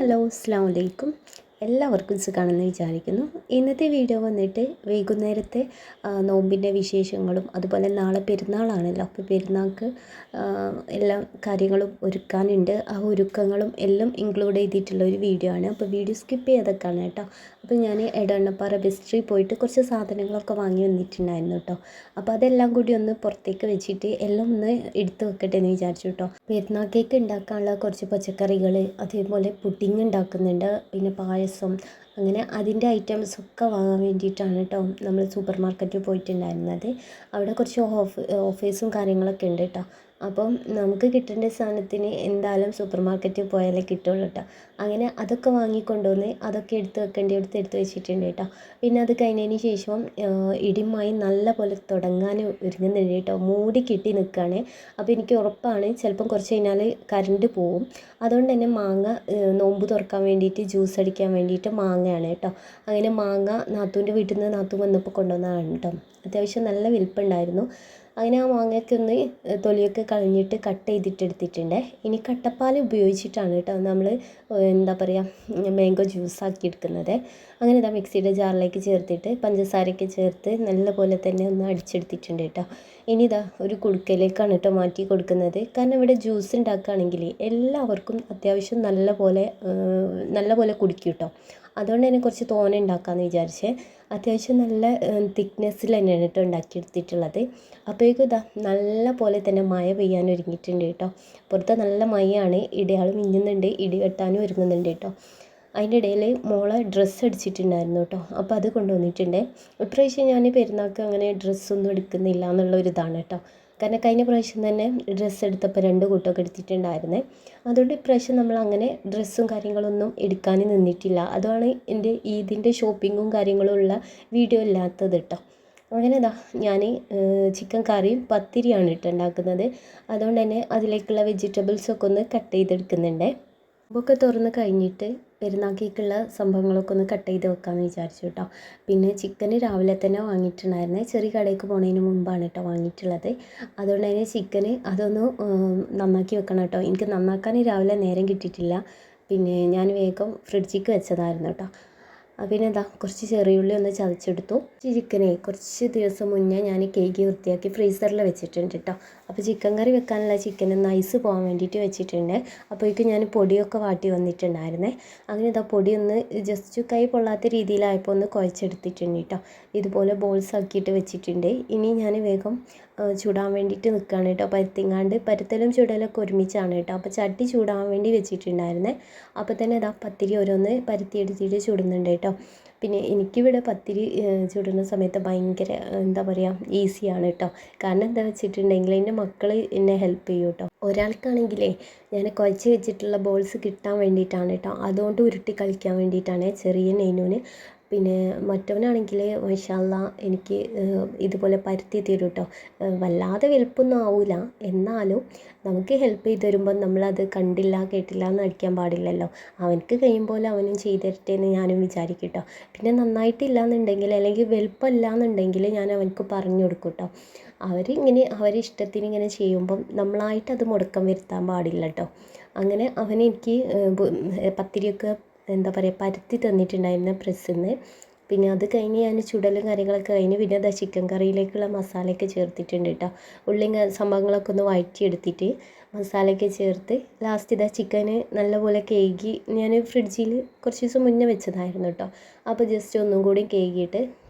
Hello അസ്സലാമു അലൈക്കും. എല്ലാവർക്കും സുഖമാണെന്ന് വിചാരിക്കുന്നു. ഇന്നത്തെ വീഡിയോ വന്നിട്ട് വൈകുന്നേരത്തെ നോമ്പിൻ്റെ വിശേഷങ്ങളും അതുപോലെ നാളെ പെരുന്നാളാണല്ലോ. അപ്പോൾ പെരുന്നാൾക്ക് എല്ലാ കാര്യങ്ങളും ഒരുക്കാനുണ്ട്. ആ ഒരുക്കങ്ങളും എല്ലാം ഇൻക്ലൂഡ് ചെയ്തിട്ടുള്ള ഒരു വീഡിയോ ആണ്. അപ്പോൾ വീഡിയോ സ്കിപ്പ് ചെയ്തൊക്കെയാണ് കേട്ടോ. അപ്പോൾ ഞാൻ എടവണ്ണപ്പാറ ബെസ്റ്റ് പോയിട്ട് കുറച്ച് സാധനങ്ങളൊക്കെ വാങ്ങി വന്നിട്ടുണ്ടായിരുന്നു കേട്ടോ. അപ്പോൾ അതെല്ലാം കൂടി ഒന്ന് പുറത്തേക്ക് വെച്ചിട്ട് എല്ലാം ഒന്ന് എടുത്ത് വെക്കട്ടെ എന്ന് വിചാരിച്ചു കേട്ടോ. പെരുന്നാൾ കേക്ക് ഉണ്ടാക്കാനുള്ള കുറച്ച് പച്ചക്കറികൾ, അതേപോലെ പുഡിങ് ഉണ്ടാക്കുന്നുണ്ട്, പിന്നെ പായസം, അങ്ങനെ അതിൻ്റെ ഐറ്റംസൊക്കെ വാങ്ങാൻ വേണ്ടിയിട്ടാണ് കേട്ടോ നമ്മൾ സൂപ്പർ മാർക്കറ്റിൽ പോയിട്ടുണ്ടായിരുന്നത്. അവിടെ കുറച്ച് ഓഫേഴ്സും കാര്യങ്ങളൊക്കെ ഉണ്ട് കേട്ടോ. അപ്പം നമുക്ക് കിട്ടേണ്ട സാധനത്തിന് എന്തായാലും സൂപ്പർ മാർക്കറ്റിൽ പോയാലേ കിട്ടുള്ളൂ കേട്ടോ. അങ്ങനെ അതൊക്കെ വാങ്ങിക്കൊണ്ടുവന്ന് അതൊക്കെ എടുത്ത് വെച്ചിട്ടുണ്ട് കേട്ടോ. പിന്നെ അത് കഴിഞ്ഞതിന് ശേഷം ഇടിമായി നല്ല പോലെ തുടങ്ങാൻ ഒരുങ്ങുന്നുണ്ട് കേട്ടോ. മൂടി കെട്ടി നിൽക്കുകയാണ്. അപ്പോൾ എനിക്ക് ഉറപ്പാണ് ചിലപ്പം കുറച്ച് കഴിഞ്ഞാൽ കറണ്ട് പോവും. അതുകൊണ്ട് തന്നെ മാങ്ങ നോമ്പ് തുറക്കാൻ വേണ്ടിയിട്ട് ജ്യൂസ് അടിക്കാൻ വേണ്ടിയിട്ട് മാങ്ങയാണ് കേട്ടോ. അങ്ങനെ മാങ്ങ നാത്തൂൻ്റെ വീട്ടിൽ നിന്ന് നാത്തൂൻ വന്നപ്പോൾ കൊണ്ടുവന്നതാണ് കേട്ടോ. അത്യാവശ്യം നല്ല വലിപ്പമുണ്ടായിരുന്നു. അങ്ങനെ ആ മാങ്ങയ്ക്കൊന്ന് തൊലിയൊക്കെ കളഞ്ഞിട്ട് കട്ട് ചെയ്തിട്ട് എടുത്തിട്ടുണ്ട്. ഇനി കട്ടപ്പാൽ ഉപയോഗിച്ചിട്ടാണ് കേട്ടോ നമ്മൾ എന്താ പറയുക മാംഗോ ജ്യൂസാക്കി എടുക്കുന്നത്. അങ്ങനെ ഇതാ മിക്സിയുടെ ജാറിലേക്ക് ചേർത്തിട്ട് പഞ്ചസാരയൊക്കെ ചേർത്ത് നല്ല പോലെ തന്നെ ഒന്ന് അടിച്ചെടുത്തിട്ടുണ്ട് കേട്ടോ. ഇനി ഇതാ ഒരു കുടുക്കയിലേക്കാണ് കേട്ടോ മാറ്റി കൊടുക്കുന്നത്. കാരണം ഇവിടെ ജ്യൂസ് ഉണ്ടാക്കുകയാണെങ്കിൽ എല്ലാവർക്കും അത്യാവശ്യം നല്ല പോലെ കുടിക്കും കേട്ടോ. അതുകൊണ്ട് തന്നെ കുറച്ച് തോനെ ഉണ്ടാക്കാമെന്ന് വിചാരിച്ചേ. അത്യാവശ്യം നല്ല തിക്നെസ്സിൽ തന്നെയാണ് കേട്ടോ ഉണ്ടാക്കിയെടുത്തിട്ടുള്ളത്. അപ്പോഴേക്കും ഇതാ നല്ല പോലെ തന്നെ മഴ പെയ്യാൻ ഒരുങ്ങിയിട്ടുണ്ട് കേട്ടോ. പുറത്ത് നല്ല മഴയാണ്, ഇടിയാൾ മിന്നുന്നുണ്ട്, ഇടി വെട്ടാനും ഒരുങ്ങുന്നുണ്ട് കേട്ടോ. അതിൻ്റെ ഇടയിൽ മോളെ ഡ്രസ്സ് അടിച്ചിട്ടുണ്ടായിരുന്നു കേട്ടോ. അപ്പോൾ അത് കൊണ്ടുവന്നിട്ടുണ്ട്. ഇപ്രാവശ്യം ഞാൻ പെരുന്നാൾക്ക് അങ്ങനെ ഡ്രസ്സൊന്നും എടുക്കുന്നില്ല എന്നുള്ളൊരിതാണ് കേട്ടോ. കാരണം കഴിഞ്ഞ പ്രാവശ്യം തന്നെ ഡ്രസ്സ് എടുത്തപ്പോൾ 2 കൂട്ടമൊക്കെ എടുത്തിട്ടുണ്ടായിരുന്നേ. അതുകൊണ്ട് ഇപ്രാവശ്യം നമ്മൾ അങ്ങനെ ഡ്രസ്സും കാര്യങ്ങളൊന്നും എടുക്കാൻ നിന്നിട്ടില്ല. അതാണ് എൻ്റെ ഈദിൻ്റെ ഷോപ്പിങ്ങും കാര്യങ്ങളും ഉള്ള വീഡിയോ ഇല്ലാത്തത് കേട്ടോ. അങ്ങനെ ഇതാ ഞാൻ ചിക്കൻ കറിയും പത്തിരിയാണ് കേട്ടോ ഉണ്ടാക്കുന്നത്. അതുകൊണ്ട് തന്നെ അതിലേക്കുള്ള വെജിറ്റബിൾസൊക്കെ ഒന്ന് കട്ട് ചെയ്തെടുക്കുന്നുണ്ട്. ഒക്കെ തുറന്ന് കഴിഞ്ഞിട്ട് പെരുന്നാൾക്കുള്ള സംഭവങ്ങളൊക്കെ ഒന്ന് കട്ട് ചെയ്ത് വെക്കാമെന്ന് വിചാരിച്ചു കേട്ടോ. പിന്നെ ചിക്കന് രാവിലെ തന്നെ വാങ്ങിയിട്ടുണ്ടായിരുന്നേ. ചെറിയ കടയ്ക്ക് പോകുന്നതിന് മുമ്പാണ് കേട്ടോ വാങ്ങിയിട്ടുള്ളത്. അതുകൊണ്ട് തന്നെ ചിക്കന് അതൊന്ന് നന്നാക്കി വെക്കണം കേട്ടോ. എനിക്ക് നന്നാക്കാൻ രാവിലെ നേരം കിട്ടിയിട്ടില്ല. പിന്നെ ഞാൻ വേഗം ഫ്രിഡ്ജിലേക്ക് വെച്ചതായിരുന്നു കേട്ടോ. പിന്നെ ഇതാ കുറച്ച് ചെറിയുള്ളി ഒന്ന് ചതച്ചെടുത്തു. ചിക്കനെ കുറച്ച് ദിവസം മുന്നേ ഞാൻ കേക്ക് വൃത്തിയാക്കി ഫ്രീസറിൽ വെച്ചിട്ടുണ്ട് കേട്ടോ. അപ്പോൾ ചിക്കൻ കറി വെക്കാനുള്ള ചിക്കൻ ഒന്ന് ഐസ് പോകാൻ വേണ്ടിയിട്ട് വെച്ചിട്ടുണ്ട്. അപ്പോഴേക്കും ഞാൻ പൊടിയൊക്കെ വാട്ടി വന്നിട്ടുണ്ടായിരുന്നേ. അങ്ങനെ ഇതാ പൊടി ഒന്ന് ജസ്റ്റ് കൈ പൊള്ളാത്ത രീതിയിലായപ്പോൾ ഒന്ന് കുഴച്ചെടുത്തിട്ടുണ്ട് കേട്ടോ. ഇതുപോലെ ബോൾസ് ആക്കിയിട്ട് വെച്ചിട്ടുണ്ട്. ഇനി ഞാൻ വേഗം ചൂടാൻ വേണ്ടിയിട്ട് നിൽക്കുകയാണ് കേട്ടോ. പരത്തലും ചുടലൊക്കെ ഒരുമിച്ചാണ് കേട്ടോ. അപ്പോൾ ചട്ടി ചൂടാൻ വേണ്ടി വെച്ചിട്ടുണ്ടായിരുന്നേ. അപ്പോൾ തന്നെ ഇതാ പത്തിരി ഓരോന്ന് പരത്തിയെടുത്തിട്ട് ചുടുന്നുണ്ട് കേട്ടോ. പിന്നെ എനിക്കിവിടെ പത്തിരി ചുടുന്ന സമയത്ത് ഭയങ്കര എന്താ പറയുക ഈസിയാണ് കേട്ടോ. കാരണം എന്താ വെച്ചിട്ടുണ്ടെങ്കിൽ എൻ്റെ മക്കൾ എന്നെ ഹെൽപ്പ് ചെയ്യും കേട്ടോ. ഒരാൾക്കാണെങ്കിലേ ഞാൻ കുഴച്ച് വെച്ചിട്ടുള്ള ബോൾസ് കിട്ടാൻ വേണ്ടിയിട്ടാണ് കേട്ടോ. അതുകൊണ്ട് ഉരുട്ടി കളിക്കാൻ വേണ്ടിയിട്ടാണ് ചെറിയ നെയ്നൂന്. പിന്നെ മറ്റവനാണെങ്കിൽ മാഷാ അല്ലാഹ് എനിക്ക് ഇതുപോലെ പരത്തി തരും കേട്ടോ. വല്ലാതെ വലുപ്പമൊന്നും ആവില്ല, എന്നാലും നമുക്ക് ഹെൽപ്പ് ചെയ്ത് തരുമ്പോൾ നമ്മളത് കണ്ടില്ല കേട്ടില്ല എന്ന് അടിക്കാൻ പാടില്ലല്ലോ. അവനക്ക് കഴിയുമ്പോൾ അവനും ചെയ്ത് തരട്ടെ എന്ന് ഞാനും വിചാരിക്കും കേട്ടോ. പിന്നെ നന്നായിട്ടില്ല എന്നുണ്ടെങ്കിൽ അല്ലെങ്കിൽ വലുപ്പമില്ല എന്നുണ്ടെങ്കിൽ ഞാൻ അവനക്ക് പറഞ്ഞു കൊടുക്കും കേട്ടോ. അവരിങ്ങനെ അവരിഷ്ടത്തിന് ഇങ്ങനെ ചെയ്യുമ്പം നമ്മളായിട്ട് അത് മുടക്കം വരുത്താൻ പാടില്ല കേട്ടോ. അങ്ങനെ അവനെനിക്ക് പത്തിരിയൊക്കെ എന്താ പറയുക പരത്തി തന്നിട്ടുണ്ടായിരുന്നു പ്രസ്സിൽ നിന്ന്. പിന്നെ അത് കഴിഞ്ഞ് ഞാൻ ചുടലും കാര്യങ്ങളൊക്കെ കഴിഞ്ഞ് പിന്നെ അത് ചിക്കൻ കറിയിലേക്കുള്ള മസാലയൊക്കെ ചേർത്തിട്ടുണ്ട് കേട്ടോ. ഉള്ളിയും സംഭവങ്ങളൊക്കെ ഒന്ന് വഴറ്റിയെടുത്തിട്ട് മസാലയൊക്കെ ചേർത്ത് ലാസ്റ്റ് ഇതാ ചിക്കന് നല്ലപോലെ കേകി ഞാൻ ഫ്രിഡ്ജിൽ കുറച്ച് ദിവസം മുന്നേ വെച്ചതായിരുന്നു കേട്ടോ. അപ്പോൾ ജസ്റ്റ് ഒന്നും കൂടി കേകിയിട്ട്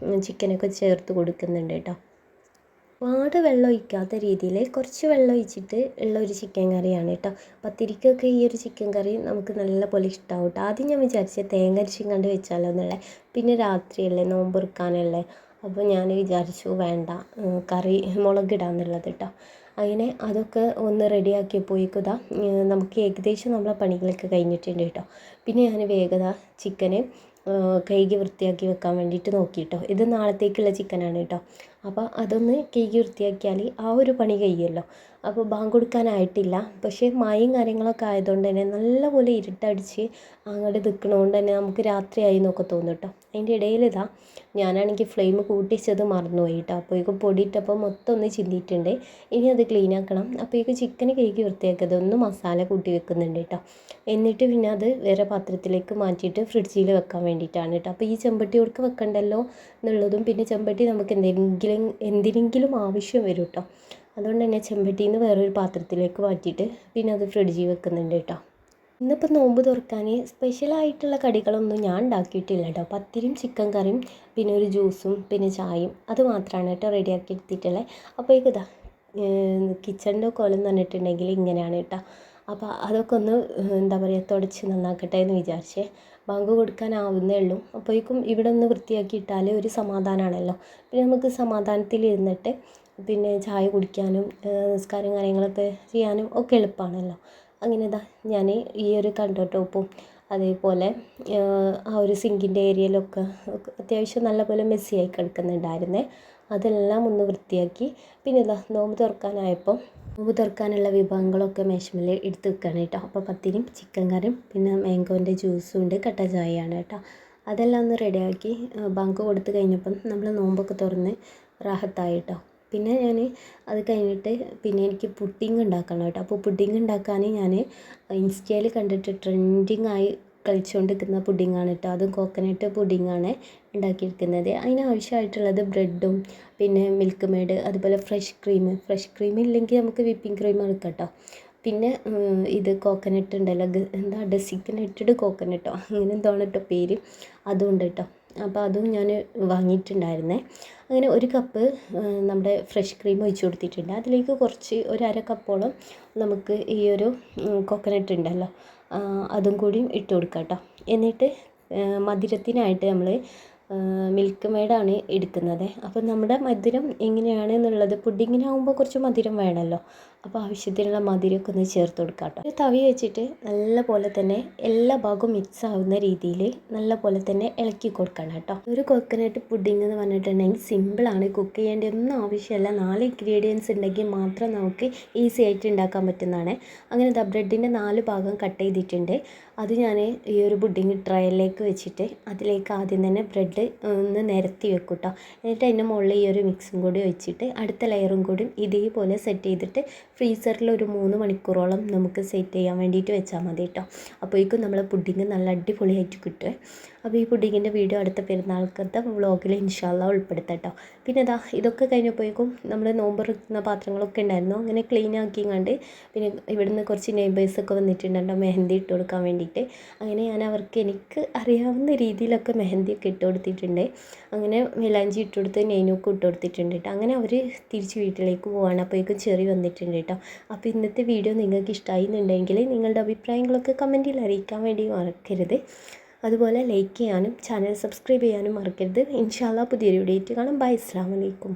ചിക്കനൊക്കെ ചേർത്ത് കൊടുക്കുന്നുണ്ട് കേട്ടോ. ഒരുപാട് വെള്ളം ഒഴിക്കാത്ത രീതിയിൽ കുറച്ച് വെള്ളം ഒഴിച്ചിട്ട് ഉള്ള ഒരു ചിക്കൻ കറിയാണ് കേട്ടോ. പത്തിരിക്കൊക്കെ ഈ ഒരു ചിക്കൻ കറി നമുക്ക് നല്ല പോലെ ഇഷ്ടമാവും കേട്ടോ. ആദ്യം ഞാൻ വിചാരിച്ചത് തേങ്ങ അരച്ചും കണ്ട് വെച്ചാലോ എന്നുള്ളത്. പിന്നെ രാത്രിയല്ലേ നോമ്പെറുക്കാനല്ലേ, അപ്പോൾ ഞാൻ വിചാരിച്ചു വേണ്ട കറി മുളകിടാന്നുള്ളത് കേട്ടോ. അങ്ങനെ അതൊക്കെ ഒന്ന് റെഡിയാക്കിയപ്പോഴേക്കും നമുക്ക് ഏകദേശം നമ്മളെ പണികളൊക്കെ കഴിഞ്ഞിട്ടുണ്ട് കേട്ടോ. പിന്നെ ഞാൻ വേഗത ചിക്കന് കഴുകി വൃത്തിയാക്കി വെക്കാൻ വേണ്ടിയിട്ട് നോക്കി കേട്ടോ. ഇത് നാളത്തേക്കുള്ള ചിക്കനാണ് കേട്ടോ. അപ്പോൾ അതൊന്ന് കഴുകി വൃത്തിയാക്കിയാൽ ആ ഒരു പണി കഴിയുമല്ലോ. അപ്പോൾ ബാങ്ക് കൊടുക്കാനായിട്ടില്ല. പക്ഷേ മഴയും കാര്യങ്ങളൊക്കെ ആയതുകൊണ്ട് തന്നെ നല്ലപോലെ ഇരുട്ടടിച്ച് അങ്ങോട്ട് നിൽക്കണതുകൊണ്ട് തന്നെ നമുക്ക് രാത്രിയായി എന്നൊക്കെ തോന്നും കേട്ടോ. അതിൻ്റെ ഇടയിൽ ഞാനാണെങ്കിൽ ഫ്ലെയിം കൂട്ടിച്ചത് മറന്നുപോയി കേട്ടോ. അപ്പോഴേക്കും പൊടിയിട്ടപ്പോൾ മൊത്തം ഒന്ന് ചിന്തിയിട്ടുണ്ട്. ഇനി അത് ക്ലീൻ ആക്കണം. അപ്പോഴേക്കും ചിക്കൻ കഴുകി വൃത്തിയാക്കിയത് ഒന്ന് മസാല കൂട്ടി വെക്കുന്നുണ്ട് കേട്ടോ. എന്നിട്ട് പിന്നെ അത് വേറെ പാത്രത്തിലേക്ക് മാറ്റിയിട്ട് ഫ്രിഡ്ജിൽ വെക്കാൻ വേണ്ടിയിട്ടാണ് കേട്ടോ. അപ്പോൾ ഈ ചെമ്പട്ടിയോർക്ക് വെക്കണ്ടല്ലോ എന്നുള്ളതും പിന്നെ ചെമ്പട്ടി നമുക്ക് എന്തിനെങ്കിലും ആവശ്യം വരും കേട്ടോ. അതുകൊണ്ട് തന്നെ ചെമ്പട്ടിയിൽ നിന്ന് വേറൊരു പാത്രത്തിലേക്ക് മാറ്റിയിട്ട് പിന്നെ അത് ഫ്രിഡ്ജിൽ വെക്കുന്നുണ്ട് കേട്ടോ. ഇന്നിപ്പോൾ നോമ്പ് തുറക്കാൻ സ്പെഷ്യലായിട്ടുള്ള കടികളൊന്നും ഞാൻ ഉണ്ടാക്കിയിട്ടില്ല കേട്ടോ. പത്തിരിയും ചിക്കൻ കറിയും പിന്നെ ഒരു ജ്യൂസും പിന്നെ ചായയും അത് മാത്രമാണ് കേട്ടോ റെഡിയാക്കി എടുത്തിട്ടുള്ളത്. അപ്പോഴേക്കും ഇതാ കിച്ചണിൻ്റെ കോലം എന്ന് പറഞ്ഞിട്ടുണ്ടെങ്കിൽ ഇങ്ങനെയാണ് കേട്ടോ. അപ്പോൾ അതൊക്കെ ഒന്ന് എന്താ പറയുക തുടച്ച് നന്നാക്കട്ടെ എന്ന് വിചാരിച്ചേ. ബാങ്ക് കൊടുക്കാനാവുന്നേ ഉള്ളൂ. അപ്പോഴേക്കും ഇവിടെ ഒന്ന് വൃത്തിയാക്കിയിട്ടാൽ ഒരു സമാധാനമാണല്ലോ. പിന്നെ നമുക്ക് സമാധാനത്തിൽ ഇരുന്നിട്ട് പിന്നെ ചായ കുടിക്കാനും നിസ്കാരം കാര്യങ്ങളൊക്കെ ചെയ്യാനും ഒക്കെ എളുപ്പമാണല്ലോ. അങ്ങനെ ഇതാ ഞാൻ ഈ ഒരു കണ്ടോ ടോപ്പും അതേപോലെ ആ ഒരു സിങ്കിൻ്റെ ഏരിയയിലൊക്കെ അത്യാവശ്യം നല്ലപോലെ മെസ്സിയായി കിടക്കുന്നുണ്ടായിരുന്നേ. അതെല്ലാം ഒന്ന് വൃത്തിയാക്കി പിന്നെ ഇതാ നോമ്പ് തുറക്കാനായപ്പോൾ നോമ്പ് തുറക്കാനുള്ള വിഭവങ്ങളൊക്കെ മേശമേൽ എടുത്ത് വെക്കുകയാണ് കേട്ടോ. അപ്പോൾ പത്തിരിയും ചിക്കൻ കറിയും പിന്നെ മാംഗോൻ്റെ ജ്യൂസും ഉണ്ട്, കട്ട ചായയാണ് കേട്ടോ. അതെല്ലാം ഒന്ന് റെഡിയാക്കി ബാങ്ക് കൊടുത്ത് കഴിഞ്ഞപ്പം നമ്മൾ നോമ്പൊക്കെ തുറന്ന് റാഹത്തായി കേട്ടോ. പിന്നെ ഞാൻ അത് കഴിഞ്ഞിട്ട് പിന്നെ എനിക്ക് പുഡിങ് ഉണ്ടാക്കണം കേട്ടോ. അപ്പോൾ പുഡിങ് ഉണ്ടാക്കാൻ ഞാൻ ഇൻസ്റ്റയിൽ കണ്ടിട്ട് ട്രെൻഡിങ് ആയി കളിച്ചുകൊണ്ടിരിക്കുന്ന പുഡിങ്ങാണ് കേട്ടോ. അതും കോക്കനട്ട് പുഡിങ്ങാണ് ഉണ്ടാക്കിയിരിക്കുന്നത്. അതിനാവശ്യമായിട്ടുള്ളത് ബ്രെഡും പിന്നെ മിൽക്ക് മെയ്ഡ് അതുപോലെ ഫ്രഷ് ക്രീം ഇല്ലെങ്കിൽ നമുക്ക് വിപ്പിംഗ് ക്രീം എടുക്കാം കേട്ടോ. പിന്നെ ഇത് കോക്കനട്ട് ഉണ്ടല്ലോ, എന്താ ഡെസിഗ്നേറ്റഡ് കോക്കനട്ടോ അങ്ങനെ എന്താണ് കേട്ടോ പേര്, അതും ഉണ്ട് കേട്ടോ. അപ്പോൾ അതും ഞാൻ വാങ്ങിയിട്ടുണ്ടായിരുന്നേ. അങ്ങനെ ഒരു കപ്പ് നമ്മുടെ ഫ്രഷ് ക്രീം ഒഴിച്ച് കൊടുത്തിട്ടുണ്ട്. അതിലേക്ക് കുറച്ച് ഒരു അര കപ്പോളം നമുക്ക് ഈ ഒരു കോക്കനട്ട് ഉണ്ടല്ലോ അതും കൂടിയും ഇട്ട് കൊടുക്കാം കേട്ടോ. എന്നിട്ട് മധുരത്തിനായിട്ട് നമ്മൾ മിൽക്ക് മെയ്ഡാണ് എടുക്കുന്നത്. അപ്പോൾ നമ്മുടെ മധുരം എങ്ങനെയാണ് എന്നുള്ളത് പുഡിങ്ങിനാകുമ്പോൾ കുറച്ച് മധുരം വേണമല്ലോ. അപ്പോൾ ആവശ്യത്തിനുള്ള മധുരമൊക്കെ ഒന്ന് ചേർത്ത് കൊടുക്കാം കേട്ടോ. ഒരു തവി വെച്ചിട്ട് നല്ല പോലെ തന്നെ എല്ലാ ഭാഗവും മിക്സ് ആവുന്ന രീതിയിൽ നല്ല പോലെ തന്നെ ഇളക്കി കൊടുക്കണം കേട്ടോ. ഒരു കോക്കനട്ട് പുഡിങ് എന്ന് പറഞ്ഞിട്ടുണ്ടെങ്കിൽ സിമ്പിളാണ്, കുക്ക് ചെയ്യേണ്ട ഒന്നും ആവശ്യമില്ല. 4 ഇൻഗ്രീഡിയൻസ് ഉണ്ടെങ്കിൽ മാത്രം നമുക്ക് ഈസി ആയിട്ട് ഉണ്ടാക്കാൻ പറ്റുന്നതാണ്. അങ്ങനെ ബ്രെഡിൻ്റെ 4 ഭാഗം കട്ട് ചെയ്തിട്ടുണ്ട്. അത് ഞാൻ ഈ ഒരു പുഡിങ് ട്രയലിലേക്ക് വെച്ചിട്ട് അതിലേക്ക് ആദ്യം തന്നെ ബ്രെഡ് ഒന്ന് നിരത്തി വെക്കും കേട്ടോ. എന്നിട്ട് അതിൻ്റെ മുകളിൽ ഈ ഒരു മിക്സും കൂടി വെച്ചിട്ട് അടുത്ത ലെയറും കൂടി ഇതേപോലെ സെറ്റ് ചെയ്തിട്ട് ഫ്രീസറിൽ ഒരു 3 മണിക്കൂറോളം നമുക്ക് സെറ്റ് ചെയ്യാൻ വേണ്ടിയിട്ട് വെച്ചാൽ മതി കേട്ടോ. അപ്പോഴേക്കും നമ്മൾ പുഡിങ് നല്ല അടിപൊളിയായിട്ട് കിട്ടുമേ. അപ്പോൾ ഈ പുഡിങ്ങിൻ്റെ വീഡിയോ അടുത്ത പെരുന്നാൾക്കത്തെ വ്ളോഗിൽ ഇൻഷാല്ലാ ഉൾപ്പെടുത്താം കേട്ടോ. പിന്നെ ഇതൊക്കെ കഴിഞ്ഞപ്പോഴേക്കും നമ്മൾ നോമ്പെറുക്കുന്ന പാത്രങ്ങളൊക്കെ ഉണ്ടായിരുന്നു. അങ്ങനെ ക്ലീൻ ആക്കിങ്ങാണ്ട് പിന്നെ ഇവിടുന്ന് കുറച്ച് നെയ്ബേഴ്സൊക്കെ വന്നിട്ടുണ്ടല്ലോ മെഹന്തി ഇട്ട് കൊടുക്കാൻ വേണ്ടിയിട്ട്. അങ്ങനെ ഞാൻ അവർക്ക് എനിക്ക് അറിയാവുന്ന രീതിയിലൊക്കെ മെഹന്തിയൊക്കെ ഇട്ട് കൊടുത്തിട്ടുണ്ട്. അങ്ങനെ മെലാഞ്ചി ഇട്ട് കൊടുത്ത് നെയ്നൊക്കെ ഇട്ട് കൊടുത്തിട്ടുണ്ട് കേട്ടോ. അങ്ങനെ അവർ തിരിച്ച് വീട്ടിലേക്ക് പോവാണ്. അപ്പോഴേക്കും ചെറി വന്നിട്ടുണ്ട് കേട്ടോ. അപ്പോൾ ഇന്നത്തെ വീഡിയോ നിങ്ങൾക്ക് ഇഷ്ടമായി എന്നുണ്ടെങ്കിൽ നിങ്ങളുടെ അഭിപ്രായങ്ങളൊക്കെ കമൻറ്റിൽ അറിയിക്കാൻ വേണ്ടി മറക്കരുത്. അതുപോലെ ലൈക്ക് ചെയ്യാനും ചാനൽ സബ്സ്ക്രൈബ് ചെയ്യാനും മറക്കരുത്. ഇൻഷാല്ലാ പുതിയൊരു വീഡിയോ ആയിട്ട് കാണാം. ബൈ, അസ്സലാമു അലൈക്കും.